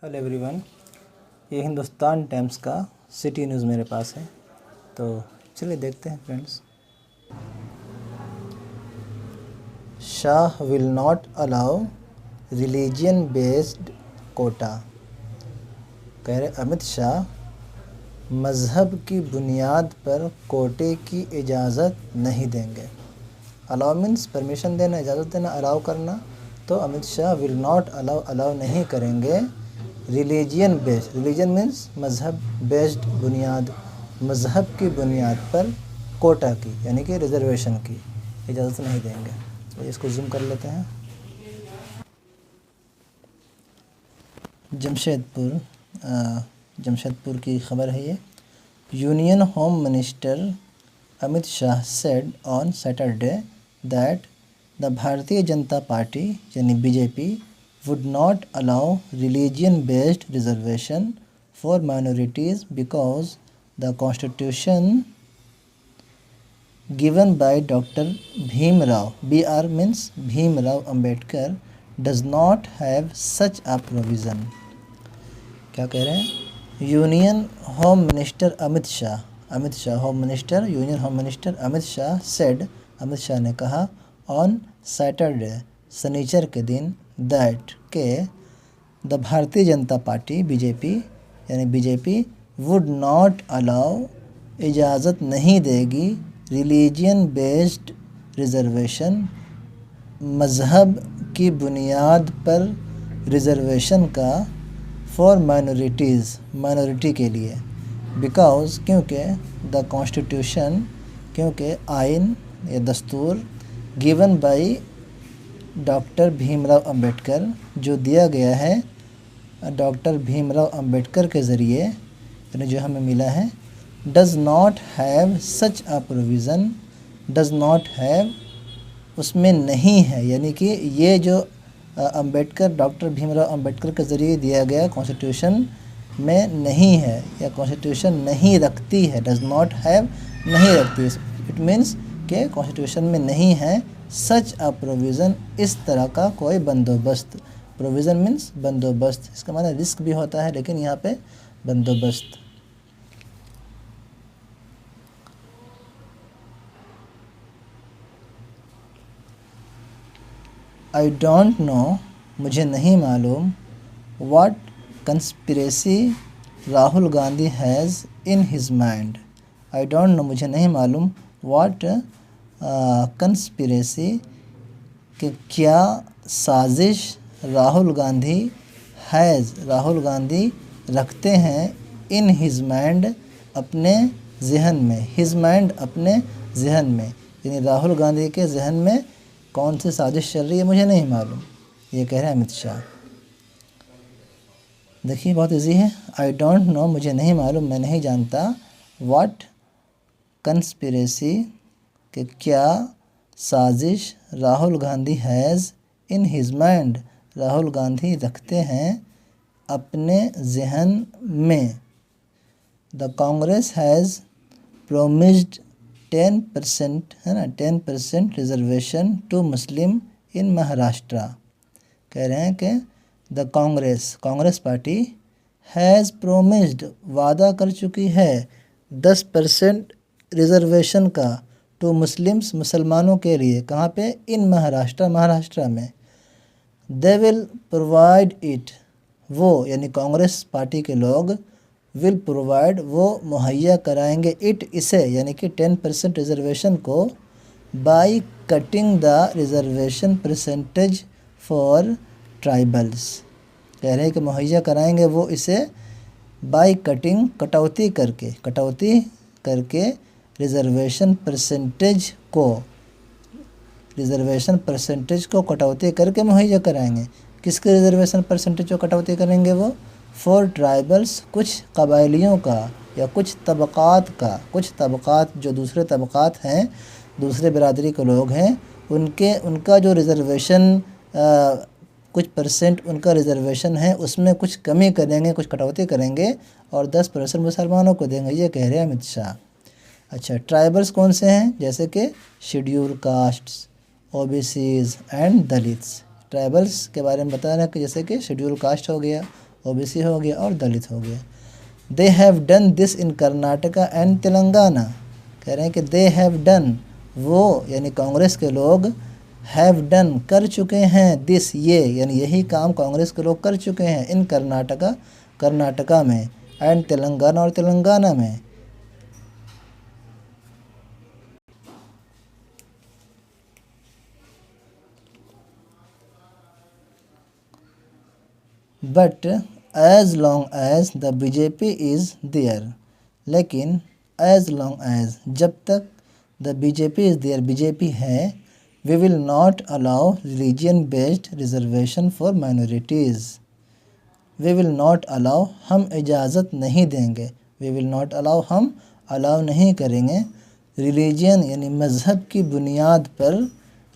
Hello everyone, ये Hindustan Times का city news मेरे पास है, तो चलिए देखते हैं friends. Shah will not allow religion based quota. कह रहे अमित शाह मज़हब की बुनियाद पर कोटे की इजाज़त नहीं देंगे। अलाउ मीन्स परमिशन देना, इजाज़त देना, अलाउ करना। तो Amit Shah will not allow नहीं करेंगे रिलीजन बेस्ड, रिलीजन मीन्स मज़हब, बेस्ड बुनियाद, मज़हब की बुनियाद पर कोटा की यानी कि रिजर्वेशन की इजाज़त नहीं देंगे। तो इसको जूम कर लेते हैं। जमशेदपुर की ख़बर है ये। Union home minister Amit Shah said on Saturday that the Bharatiya Janata party यानी BJP would not allow religion-based reservation for minorities because the constitution given by Dr. Bhim Rao, BR means Bhim Rao Ambedkar, does not have such a provision। क्या कह रहे हैं? Union home minister Amit Shah home minister, union home minister Amit Shah said, Amit Shah ने कहा, on Saturday शनिचर के दिन, that के the Bharatiya Janata party BJP यानी बीजेपी वुड नॉट अलाउ इजाज़त नहीं देगी रिलीजन बेस्ड रिजर्वेशन, मज़हब की बुनियाद पर रिजर्वेशन का, फॉर माइनॉरिटीज़ माइनॉरिटी के लिए, बिकॉज़ क्योंकि द कॉन्स्टिट्यूशन क्योंकि आइन या दस्तूर given by doctor Bhimrao Ambedkar जो दिया गया है डॉक्टर भीमराव अंबेडकर के ज़रिए यानी जो हमें मिला है, does not have such a provision, does not have उसमें नहीं है, यानी कि ये जो अंबेडकर डॉक्टर भीमराव अंबेडकर के ज़रिए दिया गया कॉन्स्टिट्यूशन में नहीं है या कॉन्स्टिट्यूशन नहीं रखती है। डज़ नॉट हैव नहीं रखती, इट मीन्स के कॉन्स्टिट्यूशन में नहीं है सच अ प्रोविज़न, इस तरह का कोई बंदोबस्त। प्रोविज़न मीन्स बंदोबस्त, इसका माना रिस्क भी होता है, लेकिन यहाँ पे बंदोबस्त। आई डोंट नो मुझे नहीं मालूम, what conspiracy Rahul Gandhi has in his mind. I don't know मुझे नहीं मालूम, व्हाट कंस्पिरेसी कि क्या साजिश राहुल गांधी रखते हैं, इन हिज माइंड अपने जहन में, हिज माइंड अपने जहन में, यानी राहुल गांधी के जहन में कौन सी साजिश चल रही है मुझे नहीं मालूम, ये कह रहे हैं अमित शाह। देखिए बहुत इजी है, आई डोंट नो मुझे नहीं मालूम, मैं नहीं जानता, व्हाट कंस्पिरेसी कि क्या साजिश Rahul Gandhi has in his mind Rahul Gandhi रखते हैं अपने जहन में। द कांग्रेस हैज़ प्रोमिस्ड 10% है ना, 10% रिजर्वेशन टू मुस्लिम इन महाराष्ट्र। कह रहे हैं कि the Congress party has promised वादा कर चुकी है 10% रिजर्वेशन का टू मुस्लिम्स मुसलमानों के लिए, कहाँ पे, इन महाराष्ट्र में। दे विल प्रोवाइड इट, वो यानी कांग्रेस पार्टी के लोग, विल प्रोवाइड वो मुहैया कराएंगे, इट इसे यानी कि 10% रिजर्वेशन को, by cutting the reservation percentage for tribals. कह रहे हैं कि मुहैया कराएंगे वो इसे बाई कटिंग कटौती करके रिजर्वेशन परसेंटेज को कटौती करके मुहैया कराएंगे। किसके रिजर्वेशन परसेंटेज को कटौती करेंगे वो, फॉर ट्राइबल्स, कुछ कबाइलियों का या कुछ तबक़ात जो दूसरे तबक़ात हैं, दूसरे बिरादरी के लोग हैं, उनका जो रिजर्वेशन कुछ परसेंट उनका रिजर्वेशन है उसमें कुछ कमी करेंगे, कुछ कटौती करेंगे और 10% मुसलमानों को देंगे, ये कह रहे हैं अमित शाह। अच्छा, ट्राइबल्स कौन से हैं, जैसे कि schedule castes, OBCs and Dalits. Tribals के बारे में बता रहे हैं कि जैसे कि शेड्यूल कास्ट हो गया, ओबीसी हो गया और दलित हो गया। They have done this in Karnataka and Telangana, कह रहे हैं कि दे हैव डन, वो यानी कांग्रेस के लोग, हैव डन कर चुके हैं, दिस ये यानी यही काम कांग्रेस के लोग कर चुके हैं, इन कर्नाटका कर्नाटका में, एंड तेलंगाना और तेलंगाना में। But as long as the BJP is there, लेकिन एज लॉन्ग एज जब तक the BJP is there BJP है, we will not allow religion based reservation for minorities. We will not allow हम इजाज़त नहीं देंगे, वी विल नॉट अलाउ हम allow नहीं करेंगे, रिलीजन यानी मज़हब की बुनियाद पर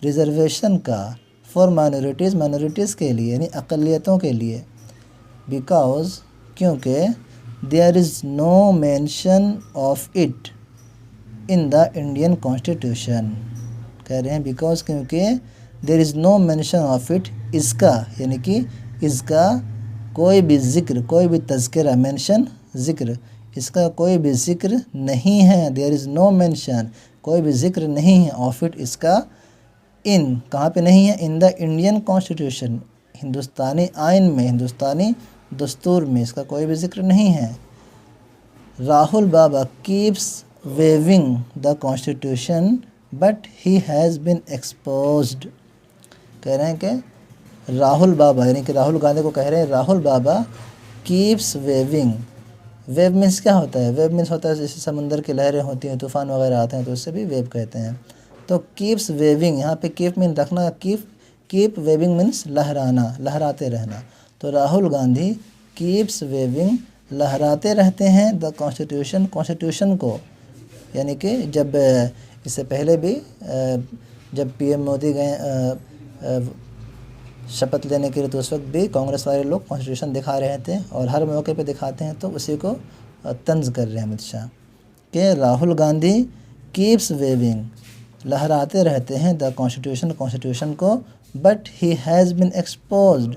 रिजर्वेशन का, फॉर माइनॉरिटीज़ माइनॉरिटीज़ के लिए यानी अक़लियतों के लिए। बिकॉज क्योंकि there is no mention of it in the Indian constitution, कह रहे हैं बिकॉज क्योंकि there is no mention of it, इसका यानी कि इसका कोई भी ज़िक्र, कोई भी तज़किरा, मेंशन ज़िक्र, इसका कोई भी ज़िक्र नहीं है। देयर इज़ नो मेंशन, कोई भी ज़िक्र नहीं है, ऑफ इट इसका, इन कहाँ पे नहीं है, इन द इंडियन कॉन्स्टिट्यूशन, हिंदुस्तानी आइन में, हिंदुस्तानी दस्तूर में इसका कोई भी ज़िक्र नहीं है। Rahul Baba keeps waving the constitution but he has been exposed, कह रहे हैं कि राहुल बाबा यानी कि राहुल गांधी को कह रहे हैं, Rahul Baba keeps waving, wave means क्या होता है, वेव मीन्स होता है जैसे समंदर की लहरें होती हैं, तूफ़ान वगैरह आते हैं तो उससे भी वेव कहते हैं। तो कीप्स वेविंग, यहाँ पे कीप मीन रखना, कीप वेविंग मीन्स लहराना, लहराते रहना। तो राहुल गांधी कीप्स वेविंग लहराते रहते हैं द कॉन्स्टिट्यूशन, कॉन्स्टिट्यूशन को, यानी कि जब इससे पहले भी जब पीएम मोदी गए शपथ लेने के लिए तो उस वक्त भी कांग्रेस वाले लोग कॉन्स्टिट्यूशन दिखा रहे थे और हर मौके पे दिखाते हैं, तो उसी को तंज कर रहे हैं अमित शाह कि राहुल गांधी कीप्स वेविंग लहराते रहते हैं द कॉन्स्टिट्यूशन, कॉन्स्टिट्यूशन को, but he has been exposed,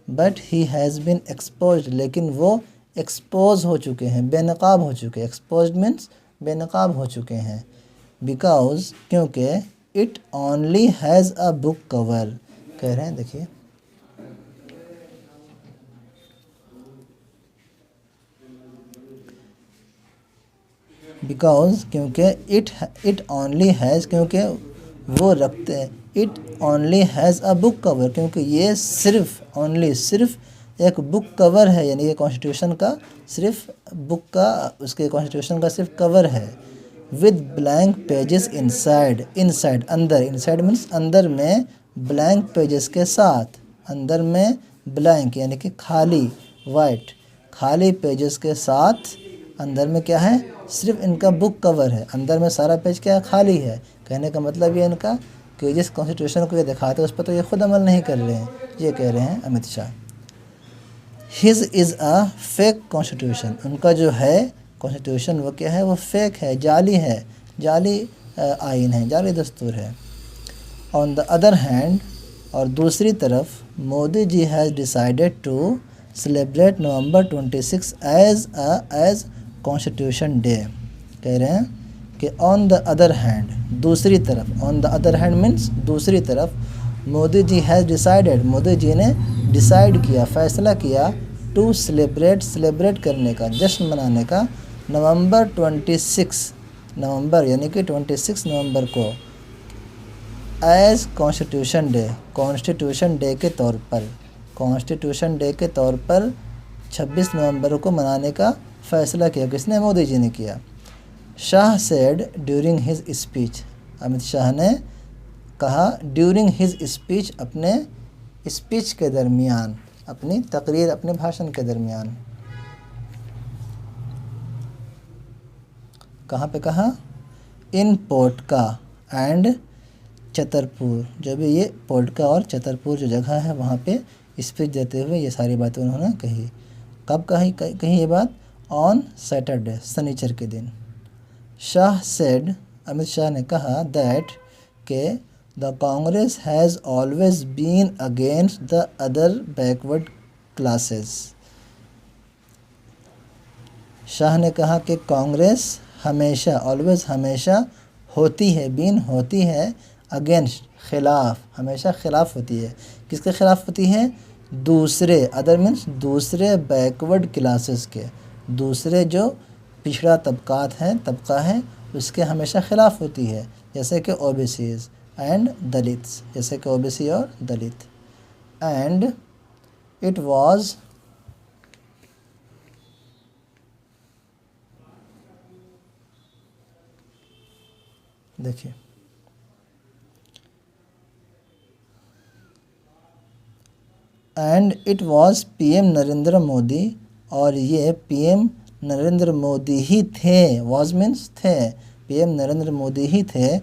but he has been exposed, लेकिन वो एक्सपोज हो चुके हैं, बेनकाब हो चुके हैं, एक्सपोज्ड मीन्स बेनकाब हो चुके हैं। बिकॉज क्योंकि it only has a book cover, कह रहे हैं देखिए बिकॉज क्योंकि इट ओनली हैज़, क्योंकि वो रखते हैं, it only has a book cover, क्योंकि ये सिर्फ ओनली सिर्फ एक बुक कवर है, यानी ये कॉन्स्टिट्यूशन का सिर्फ बुक का, उसके कॉन्स्टिट्यूशन का सिर्फ कवर है। With blank pages inside, inside अंदर, इनसाइड मीन्स अंदर में, ब्लैंक पेजेस के साथ, अंदर में ब्लैंक यानी कि खाली, वाइट खाली पेजेस के साथ, अंदर में क्या है, सिर्फ इनका बुक कवर है, अंदर में सारा पेज क्या है, खाली है। कहने का मतलब ये इनका कि जिस कॉन्स्टिट्यूशन को ये दिखाते हैं उस पर तो ये खुद अमल नहीं कर रहे हैं, ये कह रहे हैं Amit Shah. His is a fake constitution, उनका जो है कॉन्स्टिट्यूशन वो क्या है, वो फेक है, जाली है, जाली आइन है, जाली दस्तूर है। ऑन द अदर हैंड, और दूसरी तरफ, Modi ji has decided to celebrate November 26 as constitution day, कह रहे हैं कि ऑन द अदर हैंड, दूसरी तरफ, on the other hand means दूसरी तरफ, मोदी जी हैज़ डिसाइडेड, मोदी जी ने डिसाइड किया, फ़ैसला किया, टू सेलिब्रेट, सेलिब्रेट करने का, जश्न मनाने का, नवंबर 26 नवंबर यानी कि 26 नवंबर को, as constitution day, constitution day के तौर पर, कॉन्स्टिट्यूशन डे के तौर पर 26 नवंबर को मनाने का फ़ैसला किया। किसने, मोदी जी ने किया। Shah said during his speech, Amit Shah ने कहा ड्यूरिंग हिज स्पीच, अपने स्पीच के दरमियान, अपनी तकरीर, अपने भाषण के दरमियान। कहाँ पे कहा, इन पोटका एंड छतरपुर, जो भी ये पोटका और छतरपुर जो जगह है वहाँ पे स्पीच देते हुए ये सारी बातें उन्होंने कही। कब कही ये बात, ऑन सैटरडे, शनिचर के दिन। शाह सेड, अमित शाह ने कहा, दैट के the Congress has always been against the other backward classes, Shah ने कहा कि कांग्रेस हमेशा, ऑलवेज हमेशा होती है, बीन होती है, अगेंस्ट खिलाफ, हमेशा खिलाफ होती है। किसके खिलाफ होती है? दूसरे, अदर मीन्स दूसरे बैकवर्ड क्लासेस के, दूसरे जो पिछड़ा तबका है उसके हमेशा खिलाफ होती है, जैसे कि ओबीसीज एंड दलित्स, जैसे कि ओबीसी और दलित। एंड इट वाज देखिए and it was PM Narendra Modi, और ये पीएम नरेंद्र मोदी ही थे, वाज मीन्स थे, पीएम नरेंद्र मोदी ही थे,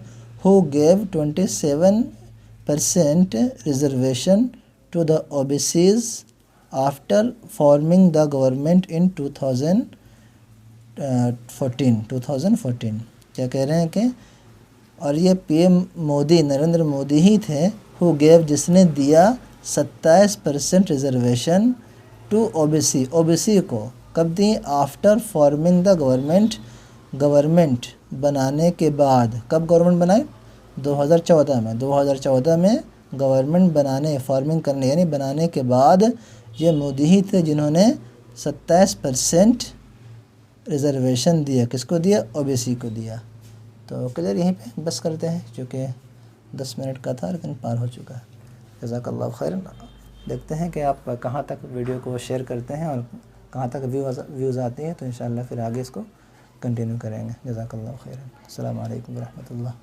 who gave 27% reservation to the OBCs after forming the government in 2014। क्या कह रहे हैं कि और ये पीएम मोदी, नरेंद्र मोदी ही थे, हु गेव, जिसने दिया 27% रिजर्वेशन टू ओबीसी, ओबीसी को कब दी? After forming the government, government बनाने के बाद। कब गवर्नमेंट बनाई? 2014 में, 2014 में गवर्नमेंट बनाने, फॉर्मिंग करने यानी बनाने के बाद ये मोदी ही थे जिन्होंने 27% रिजर्वेशन दिया। किसको दिया? ओबीसी को दिया। तो क्लियर, यहीं पे बस करते हैं क्योंकि 10 मिनट का था लेकिन पार हो चुका है। जज़ाकल्लाहु खैरन। देखते हैं कि आप कहाँ तक वीडियो को शेयर करते हैं और कहाँ तक व्यूज़ आती हैं, तो इंशाअल्लाह फिर आगे इसको कंटिन्यू करेंगे। जज़ाकल्लाहु खैरन। अस्सलामु अलैकुम व रहमतुल्लाह।